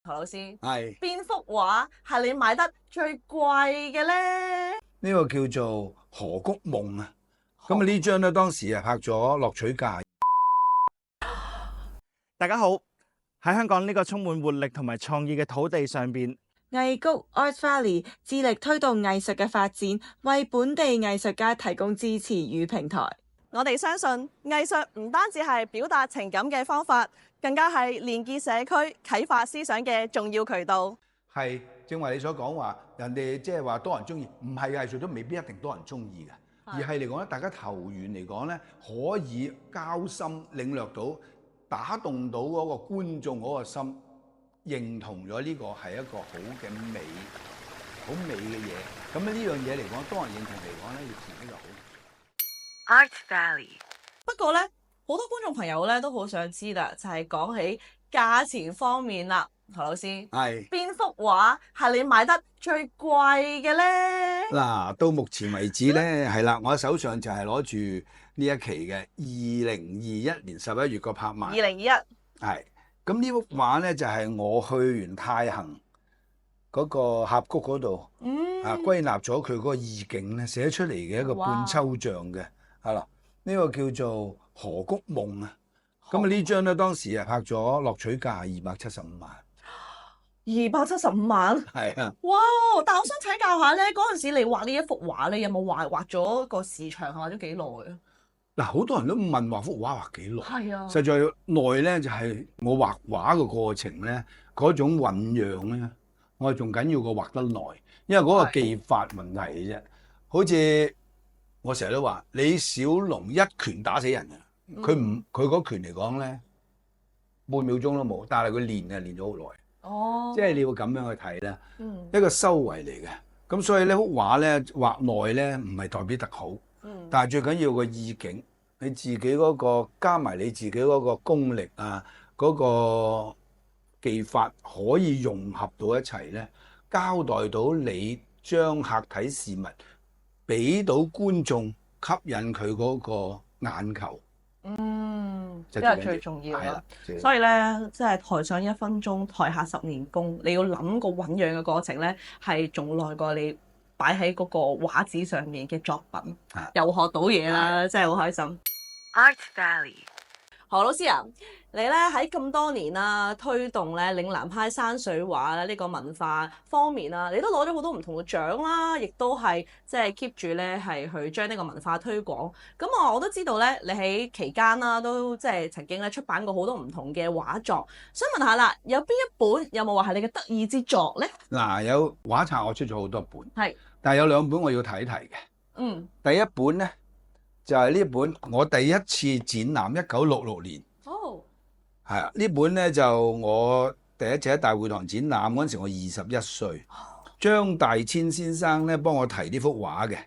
何老師，係邊幅畫係你買得最貴嘅咧？呢個叫做河谷夢啊！咁啊呢張咧當時啊拍咗樂取價。大家好，喺香港呢個充滿活力同埋創意嘅土地上邊，藝谷 Art Valley 致力推動藝術嘅發展，為本地藝術家提供支持與平台。我哋相信藝術唔單止係表達情感嘅方法，更加係連結社區、啟發思想嘅重要渠道。係正話你所講話，人哋即係話多人中意，唔係藝術都未必一定多人中意嘅，而係嚟講咧，大家投緣嚟講咧，可以交心領略到，打動到嗰個觀眾嗰個心，認同咗呢個係一個好嘅美，好美嘅嘢。咁呢樣嘢嚟講，多人認同嚟講咧，自然就好。Art Valley。不過咧，好多觀眾朋友咧都好想知啦，就係講起價錢方面啦，何老師，係邊幅畫係你買得最貴嘅咧？嗱，到目前為止咧，係啦，我手上就係攞住呢一期嘅2021年11月個拍賣。 2021係，咁呢幅畫咧就係我去完太行嗰個峽谷嗰度，歸納咗佢嗰個意境咧，寫出嚟嘅一個半抽象嘅，係啦，呢個叫做河谷夢啊。咁啊呢張咧當時啊拍咗樂取價275萬， 275萬，係啊，哇！但係我想請教下咧，嗰陣時你畫呢一幅畫咧，有冇畫咗個時長，畫咗幾耐啊？嗱好多人都問畫幅畫畫幾耐，係啊，實在耐咧就係我畫畫嘅過程咧，嗰種醖釀咧，我係仲緊要過畫得耐，因為嗰個技法問題嘅啫。好似我成日都話，李小龍一拳打死人啊！佢嗰拳嚟講咧，半秒鐘都冇，但係佢練咗好耐。哦，即係你要咁樣去睇啦，一個修為嚟嘅。咁所以呢幅畫咧畫耐咧唔係代表得好，但係最緊要個意境，你自己嗰個加埋你自己嗰個功力啊，嗰個技法可以融合到一齊咧，交代到你將客體事物俾到觀眾，吸引佢嗰個眼球。呢個係最重要啦。所以咧，即係台上1分鐘，台下10年功。你要諗個醖釀嘅過程咧，係仲耐過你擺喺嗰個畫紙上面嘅作品。又學到嘢啦，真係好開心。Art Valley。何老師啊，你咧喺咁多年啦，推動咧嶺南派山水畫咧呢個文化方面啦，你都攞咗好多唔同嘅獎啦，亦都係即係 keep 住咧係去將呢個文化推廣。咁我都知道咧，你喺期間啦都即係曾經咧出版過好多唔同嘅畫作。想問下啦，有邊一本有冇話係你嘅得意之作咧？嗱，有畫冊我出咗好多本，係，但係有2本我要提一提嘅。第一本咧就係呢本我第一次展覽1966年。哦，係啊，呢本咧就我第一次喺大會堂展覽嗰陣時，我21歲。張大千先生咧幫我提呢幅畫嘅。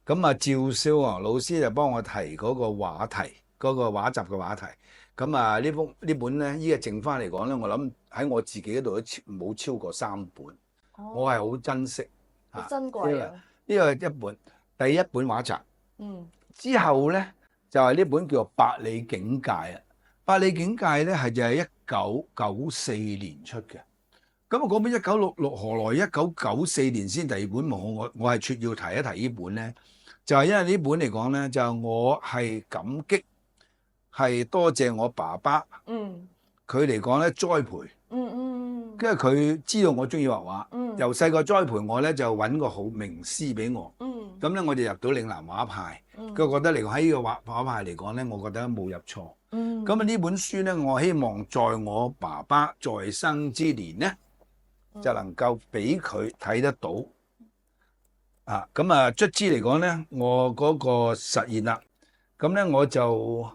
咁啊，趙少昂老師就幫我提嗰個畫題，嗰個畫集嘅畫題。咁啊，呢本咧，依個剩翻嚟講咧，我諗喺我自己嗰度都冇超過3本。我係好珍惜。好珍貴啊！呢個係第一本畫集。之後咧就係呢本叫做《百里境界》啊，《百里境界》咧就係1994年出嘅。咁啊，嗰本1966何來1994年先第2本？我係撮要提一提呢本咧，就係因為呢本嚟講咧，就我係感激，係多謝我爸爸，佢嚟講咧栽培，因為佢知道我中意畫畫，由細個栽培我咧就揾個好名師俾我，咁咧我就入到嶺南畫派，佢覺得嚟講喺呢個畫派嚟講咧，我覺得冇入錯。咁啊呢本書咧，我希望在我爸爸在生之年咧，就能夠俾佢睇得到。咁啊卒之嚟講咧，我嗰個實現啦。咁咧我就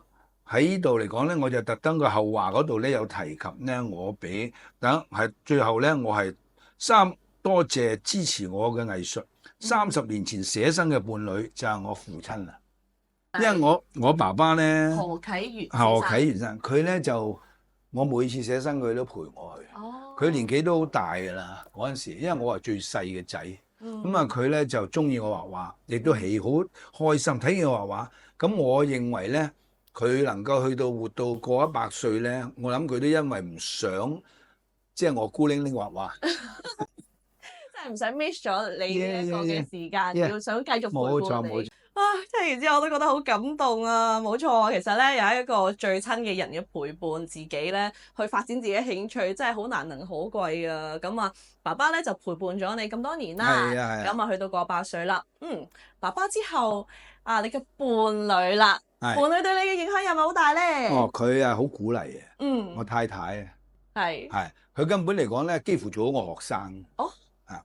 喺呢度嚟講咧，我就特登個後話嗰度咧有提及咧，我俾等係最後咧，我係多謝支持我嘅藝術。30年前寫生嘅伴侶就係我父親啦。因為我爸爸咧何啟元生，佢咧就我每次寫生佢都陪我去。佢年紀都好大㗎啦嗰陣時，因為我係最細嘅仔。咁啊佢咧就中意我畫畫，亦都係好開心睇見我畫畫。咁我認為咧，佢能夠去到活到過100歲咧，我諗佢都因為唔想即係我孤零零畫畫。真係唔想 miss 咗你呢一個嘅時間 Yeah, yeah. 要想繼續陪冇錯伴你冇錯。啊！聽完之後我都覺得好感動啊！冇錯，其實咧有一個最親嘅人嘅陪伴自己咧，去發展自己嘅興趣，真係好難能可貴啊！咁啊，爸爸咧就陪伴咗你咁多年啦，係啊係啊咁啊去到過8歲啦。爸爸之後啊，你嘅伴侶啦，係伴侶對你嘅影響有咪好大咧？哦，佢啊好鼓勵嘅。我嗯，太太啊，係係佢根本嚟講咧，幾乎做咗我學生。哦，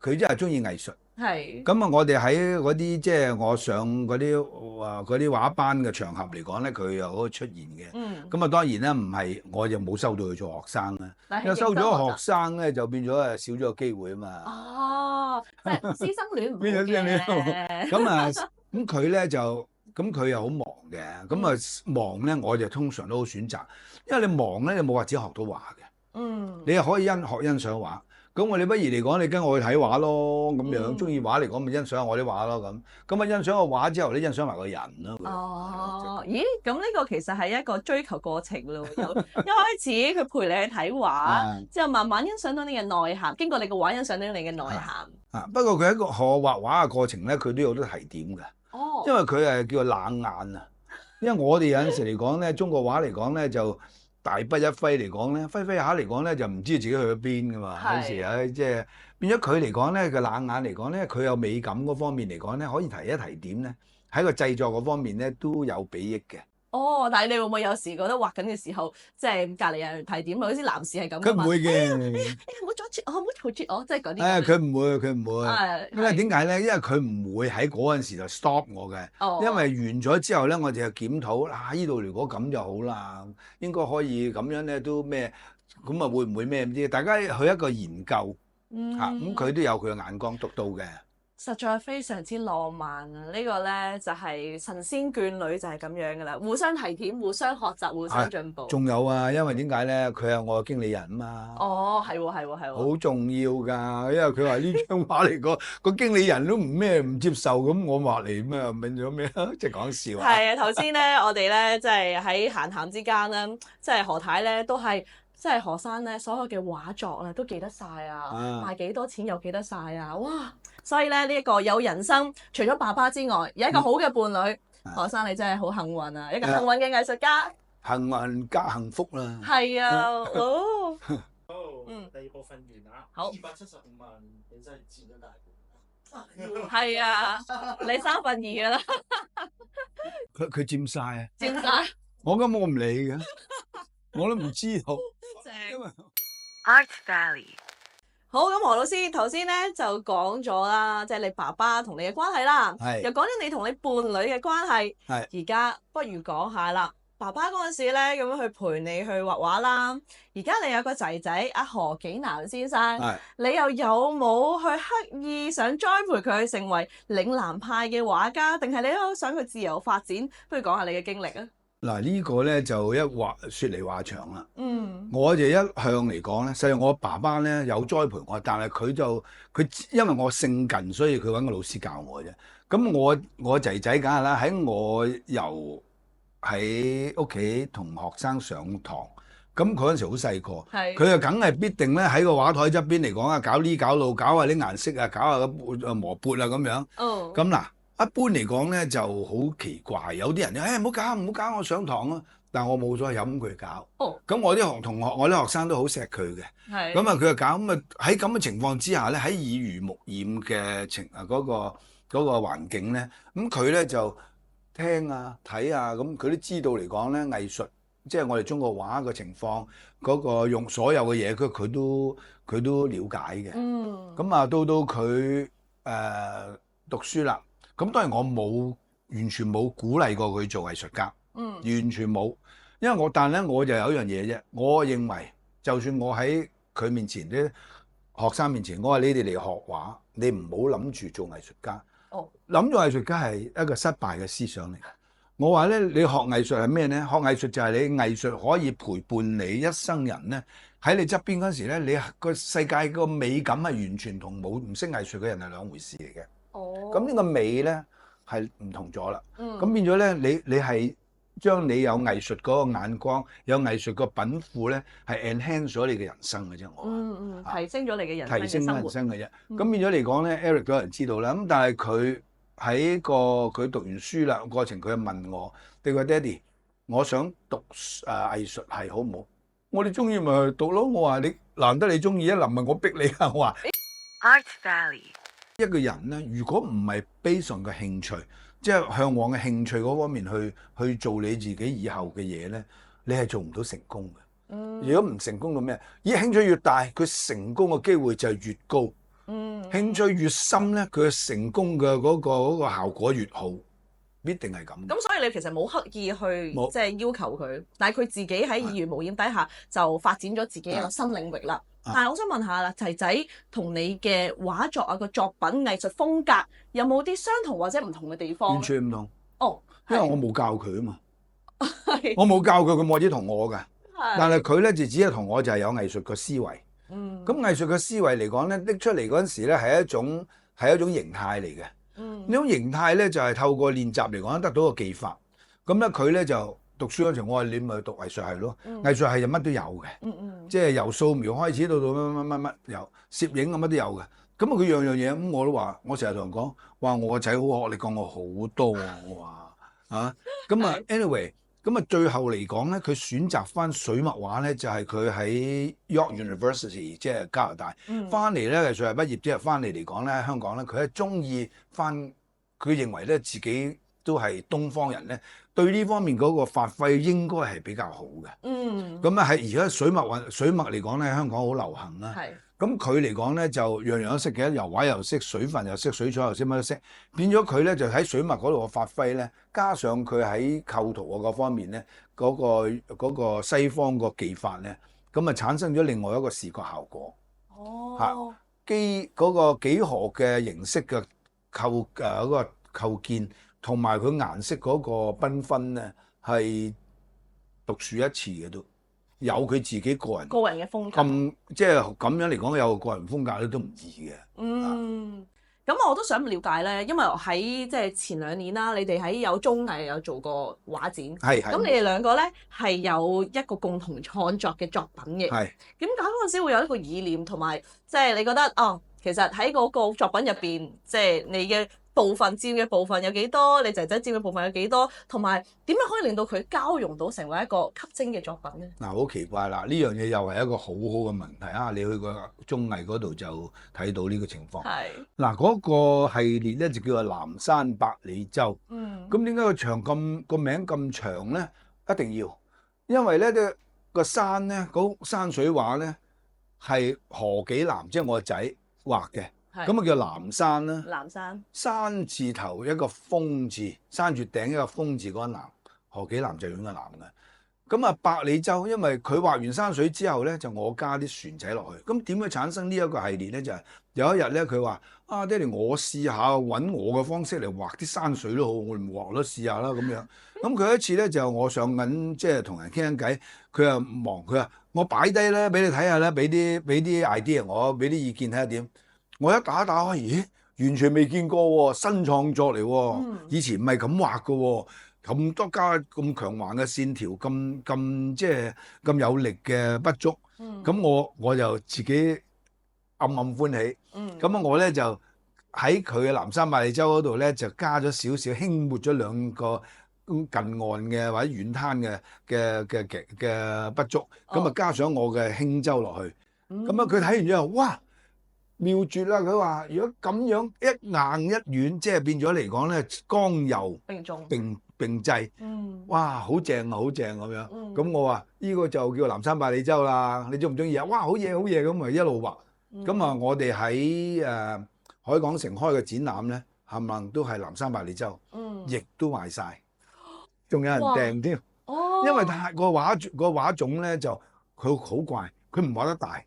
佢真係中意藝術。係咁啊，我哋喺嗰啲即係我上嗰啲畫班嘅場合嚟講咧，佢又可以出現嘅。咁啊，當然啦，唔係我就冇收到佢做學生啦。但係因為收認真學習咗學生咧，就變咗少咗個機會啊嘛。哦，即係師生戀唔好變咗師生戀嘅。咁啊，咁佢咧就咁佢又好忙嘅。咁啊忙咧，我就通常都好選擇，因為你忙咧，你冇話只學到畫嘅。你又可以學欣賞畫。咁我哋不如嚟講，你跟我去睇畫咯，咁樣中意畫嚟講，咪欣賞下我啲畫咯咁。咁啊欣賞個畫之後，你欣賞埋個人咯。哦，咦？咁呢個其實係一個追求過程咯。由一開始佢陪你去睇畫，之後慢慢欣賞到你嘅內涵，經過你嘅畫欣賞到你嘅內涵。不過佢喺個學畫畫嘅過程咧，佢都有好多提點嘅。哦，因為佢係叫做冷眼啊。因為我哋有陣時嚟講咧，中國畫嚟講咧就大筆一揮嚟講咧，揮下嚟講咧就唔知自己去咗邊噶嘛。有時即係變咗佢嚟講咧，個冷眼嚟講咧，佢有美感嗰方面嚟講咧，可以提一提點咧，喺個製作嗰方面咧都有裨益嘅。哦，但係你會唔會有時覺得畫緊嘅時候，即係隔離有人提點，好似男士係咁㗎嘛？佢唔會嘅。唔好阻住我，唔好嘈住我，即係嗰啲。佢唔會，佢唔會。因為係點解咧？因為佢唔會喺嗰陣時就 stop 我嘅。哦，因為完咗之後咧，我就檢討呢度如果咁就好啦，應該可以咁樣咧都咩？咁啊會唔會咩唔知？大家去一個研究咁佢都有佢嘅眼光獨到嘅。實在非常之浪漫啊！呢個咧就係神仙眷侶就係咁樣噶啦，互相提點、互相學習、互相進步。仲有啊，因為點解咧？佢係我嘅經理人啊嘛。哦，係喎，係喎，係喎。好重要㗎，因為佢話呢張畫嚟講，個經理人都唔接受，咁我畫嚟咩問咗咩啊？即係講笑啊！係啊，頭先咧，我哋咧即係喺閒談之間咧，即係何太咧都係。即係何生咧，所有嘅畫作啊都記得晒啊，賣幾多錢又記得晒啊！哇！所以咧呢一個有人生，除咗爸爸之外，有一個好嘅伴侶。何生你真係好幸運啊，一個幸運嘅藝術家。幸運加幸福啦。係啊，哦。好，第二部分完啦。好。275萬，你真係佔咗大半。係啊，你2/3㗎啦。佢佔晒啊！佔晒。我根本唔理嘅，我都唔知道。因為 Art Valley。好，咁何老師頭先咧就講咗啦，即係你爸爸同你嘅關係啦，又講咗你同你伴侶嘅關係。而家不如講下啦，爸爸嗰陣時咧咁樣去陪你去畫畫啦。而家你有個仔仔阿何景南先生，你又有冇去刻意想栽培佢成為嶺南派嘅畫家，定係你都想佢自由發展？不如講下你嘅經歷啊！嗱呢個咧就說嚟話長啦。我就一向嚟講咧，實際我爸爸咧有栽培我，但係佢因為我性近，所以佢揾個老師教我啫。咁我仔仔梗係啦，喺我由喺屋企同學生上堂，咁嗰陣時好細個，佢就梗係必定咧喺個畫台側邊嚟講啊，搞呢搞路，搞下啲顏色啊，搞下個磨撥啊咁樣。咁嗱。一般嚟講咧就好奇怪，有啲人咧，唔好搞，我上堂啊！但我冇咗飲佢搞。咁我啲同學，我啲學生都好錫佢嘅。咁啊，佢就搞咁啊，喺咁嘅情況之下咧，喺耳濡目染嘅嗰個環境咧，咁佢咧就聽啊睇啊，咁佢都知道嚟講咧藝術，即係我哋中國畫嘅情況，嗰個用所有嘅嘢，佢都了解嘅。咁啊，到佢讀書啦。咁當然我完全冇鼓勵過佢做藝術家，完全冇，因為但係咧我就有一樣嘢啫，我認為就算我喺佢面前啲學生面前，我話你哋嚟學畫，你唔好諗住做藝術家，諗做藝術家係一個失敗嘅思想嚟。我話咧，你學藝術係咩咧？學藝術就係你藝術可以陪伴你一生人咧，喺你側邊嗰時咧，你個世界個美感係完全同唔識藝術嘅人係兩回事嚟嘅。咁呢個美咧係唔同咗啦。咁變咗咧，你係將你有藝術嗰個眼光、有藝術個品庫咧，係 enhance 咗你嘅人生嘅啫。我提升咗你嘅人提升咗人生嘅生活。生嘅啫。咁變咗嚟講咧，Eric 都有人知道啦。咁但係佢喺佢讀完書啦過程，佢就問我：你話爹哋，我想讀藝術係好唔好？我哋中意咪去讀咯。我話你難得你中意啊，唔係我逼你啊。我話 Art Valley 一個人咧，如果唔係 base on 嘅興趣，即係向往嘅興趣嗰方面去做你自己以後嘅嘢咧，你係做唔到成功嘅。如果唔成功到咩？而興趣越大，佢成功嘅機會就係越高。興趣越深咧，佢嘅成功嘅嗰個效果越好，必定係咁。咁所以你其實冇刻意去冇即係要求佢，但係佢自己喺耳濡目染底下就發展咗自己一個新領域啦。但係我想問下啦，仔仔同你嘅畫作啊個作品藝術風格有冇啲相同或者唔同嘅地方？完全唔同。哦，因為我冇教佢啊嘛，係我冇教佢，佢冇只同我㗎。係但係佢咧就只係同我就係有藝術嘅思維。咁藝術嘅思維嚟講咧，拎出嚟嗰陣時咧係一種形態嚟嘅。呢種形態咧就係透過練習嚟講得到個技法。咁咧佢咧就讀書嗰陣，我話你咪去讀藝術系咯。藝術系就乜都有嘅，即係由素描開始到乜有攝影乜都有嘅。咁佢樣樣嘢咁我都話，我成日同人講話我個仔好學歷過我好多啊。我話咁啊 anyway。咁啊，最後嚟講咧，佢選擇翻水墨畫咧，就係佢喺 York University，即係加拿大翻嚟咧，藝術系畢業之後翻嚟嚟講咧，香港咧，佢係中意翻，佢認為咧自己都係東方人咧，對呢方面嗰個發揮應該係比較好嘅。咁啊喺而家水墨嚟講咧，香港好流行啦。咁佢嚟講咧就樣樣都識嘅，油畫又識，水粉又識，水彩又識，乜都識。變咗佢咧就喺水墨嗰度嘅發揮咧，加上佢喺構圖嗰方面咧，嗰個西方個技法咧，咁啊產生咗另外一個視覺效果。嗰個幾何嘅形式嘅嗰個構建，同埋佢顏色嗰個繽紛咧，係獨樹一幟嘅都。有佢自己個人嘅風格，即係咁樣嚟講，有個人風格咧都唔易嘅。咁我都想了解咧，因為喺即係前2年啦，你哋喺有綜藝有做過畫展，咁你哋兩個咧係有一個共同創作嘅作品嘅。點解嗰陣時會有一個意念，同埋即係你覺得其實喺嗰個作品入邊，即係你嘅佔嘅部分有幾多？你仔仔佔嘅部分有幾多？同埋點樣可以令到佢交融到成為一個吸睛嘅作品咧？好奇怪啦！呢樣嘢又係一個好好嘅問題啊！你去個綜藝嗰度就睇到呢個情況。嗰個系列咧就叫做南山百里洲。咁點解個名咁長咧？一定要，因為咧個山咧山水畫咧係何紀南，即係我個仔畫嘅。咁叫南山啦。南山山字頭一個峰字，山住頂一個峰字嗰個南，何紀南就用個南嘅。咁百里洲，因為佢畫完山水之後咧，就我加啲船仔落去。咁點樣產生呢一個系列咧？就係有一日咧，佢話爹哋，我試下揾我嘅方式嚟畫啲山水都好，我哋畫咯，試下啦咁樣。咁佢一次咧就我上緊即係同人傾緊偈，佢又忙，佢話我擺低咧俾你睇下啦，俾啲 idea 我，俾啲意見睇下點。我一打開，咦，完全未見過喎，新創作嚟喎，以前唔係咁畫嘅喎，咁多加咁強橫嘅線條，咁即係咁有力嘅筆觸，咁我就自己暗歡喜，咁我咧就喺佢嘅南山百里洲嗰度咧就加咗少少輕抹咗2個近岸嘅或者遠灘嘅筆觸，咁啊加上我嘅輕舟落去，咁佢睇完之後，哇！妙絕啦！佢話：如果咁樣一硬一軟，即係變咗嚟講咧，剛柔並濟，哇，好正啊，好正咁樣。咁我話呢個就叫南山百里洲啦，你中唔中意啊？哇，好嘢好嘢咁咪一路畫。咁我哋喺海港城開嘅展覽咧，冚唪唥都係南山百里洲，亦都賣晒，仲有人訂添。因為個畫種咧就佢好怪，佢唔畫得大，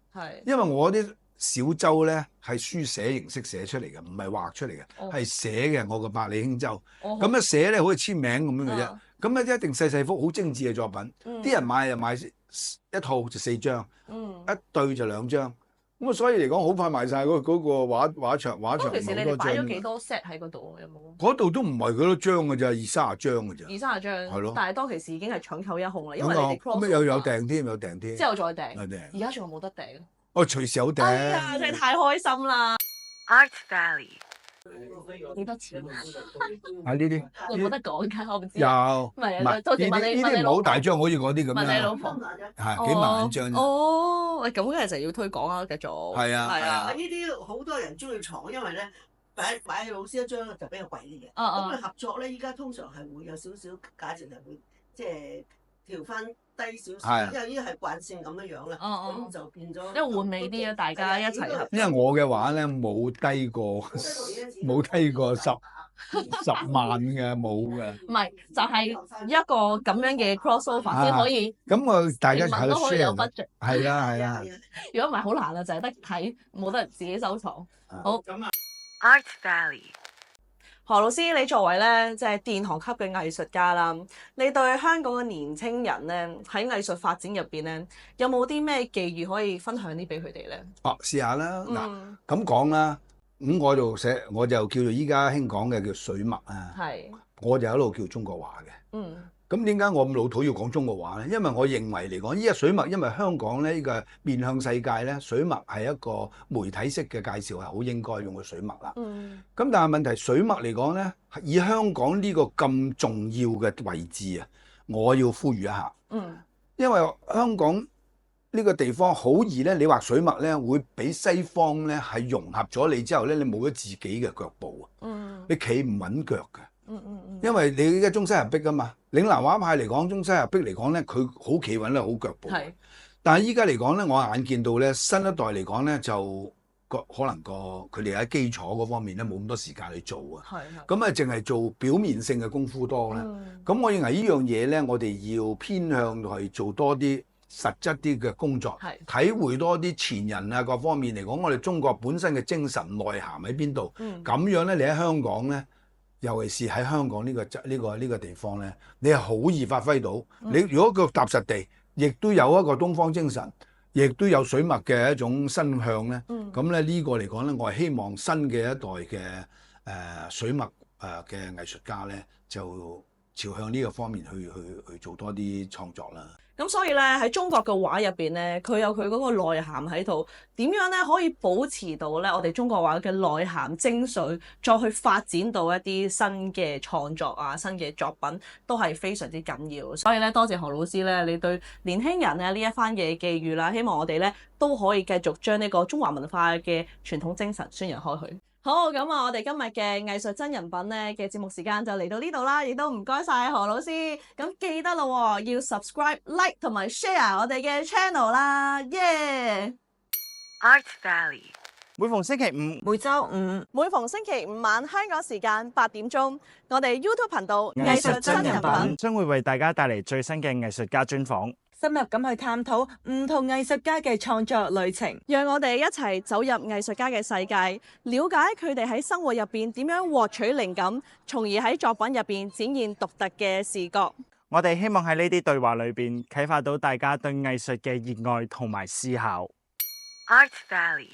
因為我啲小舟咧係書寫形式寫出嚟嘅，唔係畫出嚟嘅，係寫嘅。我個百里輕舟，咁一寫咧好似簽名咁樣嘅啫。咁咧一定細細幅好精緻嘅作品。啲人買就買一套就4張，一對就2張。咁啊，所以嚟講好快賣晒嗰個畫牆當其時你哋好多擺咗張幾多 set 喺嗰度啊？有冇？嗰度都唔係幾多張嘅咋，20-30張嘅咋。 20-30張，係咯但係當其時已經係搶購一空啦，因為你哋 cross 咁有訂添，有訂添。之後再訂，有訂而家仲有冇得訂？哦，隨時有訂。哎呀，真係太開心啦！ Art Valley 幾多錢啊？啊呢啲有冇得講㗎？我唔知。有，唔係啊，到時問你呢啲唔好大張，好似嗰啲咁問你老樣，婆。係幾萬張啫。哦，喂，咁嘅就要推廣啦，繼續。係啊，係啊。呢啲好多人中意藏，因為咧擺老師一張就比較貴啲嘅。啊啊咁佢合作咧，依家通常係會有少少價錢係會即係調翻低少少，係因為呢個係慣性咁樣樣啦。咁就變咗。因為換味啲啊，大家一齊合。因為我嘅畫咧冇低過10萬嘅，冇嘅。唔係，就係一個咁樣嘅 crossover 先可以。咁我大家喺度都可以有 share。budget。係啊係啊。如果唔係好難啊，就係得睇，冇得自己收藏。好。Art Valley 何老師，你作為咧即係殿堂級嘅藝術家啦，你對香港嘅年青人咧喺藝術發展入邊咧，有冇啲咩寄語可以分享啲俾佢哋咧？試下啦。嗱咁講啦，咁我就叫做依家興講嘅叫水墨啊。係。我就一路叫中國畫嘅。咁點解我咁老土要講中國畫咧？因為我認為嚟講，依家水墨，因為香港咧呢個面向世界咧，水墨係一個媒體式嘅介紹，係好應該用嘅水墨啦。咁但係問題，水墨嚟講咧，以香港呢個咁重要嘅位置啊，我要呼籲一下。因為香港呢個地方好易咧，你畫水墨咧，會俾西方咧係融合咗你之後咧，你冇咗自己嘅腳步啊。你企唔穩腳嘅。因為你而家中西合璧啊嘛，嶺南畫派嚟講，中西合璧嚟講咧，佢好企穩咧，好腳步。係。但係依家嚟講咧，我眼見到咧，新一代嚟講咧，就可能佢哋喺基礎嗰方面咧，冇咁多時間去做啊。係。咁啊，淨係做表面性嘅功夫多啦。咁我認為呢樣嘢咧，我哋要偏向去做多啲實質啲嘅工作，體會多啲前人啊各方面嚟講，我哋中國本身嘅精神內涵喺邊度？咁樣咧，你喺香港咧。尤其是喺香港呢個地方咧，你係好易發揮到。你如果腳踏實地，亦都有一個東方精神，亦都有水墨嘅一種新向咧。咁咧呢個嚟講咧，我係希望新嘅一代嘅水墨嘅藝術家咧，就朝向呢個方面去做多啲創作啦。咁所以咧喺中國嘅畫入邊咧，佢有佢嗰個內涵喺度。點樣咧可以保持到咧我哋中國畫嘅內涵精髓，再去發展到一啲新嘅創作啊、新嘅作品，都係非常之緊要。所以咧，多謝何老師咧，你對年輕人咧呢一番嘅寄語啦，希望我哋咧都可以繼續將呢個中華文化嘅傳統精神宣揚開去。好，咁啊，我哋今日嘅藝術真人品咧嘅節目時間就嚟到呢度啦，亦都唔該晒何老師。咁記得咯，要 subscribe、like 同埋 share 我哋嘅 channel 啦，耶！Art Valley 每逢星期五、每週五、每逢星期五晚香港時間8點鐘，我哋 YouTube 頻道藝術真人品將會為大家帶嚟最新嘅藝術家專訪。深入咁去探討唔同藝術家嘅創作旅程，讓我哋一齊走入藝術家嘅世界，了解佢哋喺生活入邊點樣獲取靈感，從而喺作品入邊展現獨特嘅視覺。我哋希望喺呢啲對話裏邊啟發到大家對藝術嘅熱愛同埋思考。Art Valley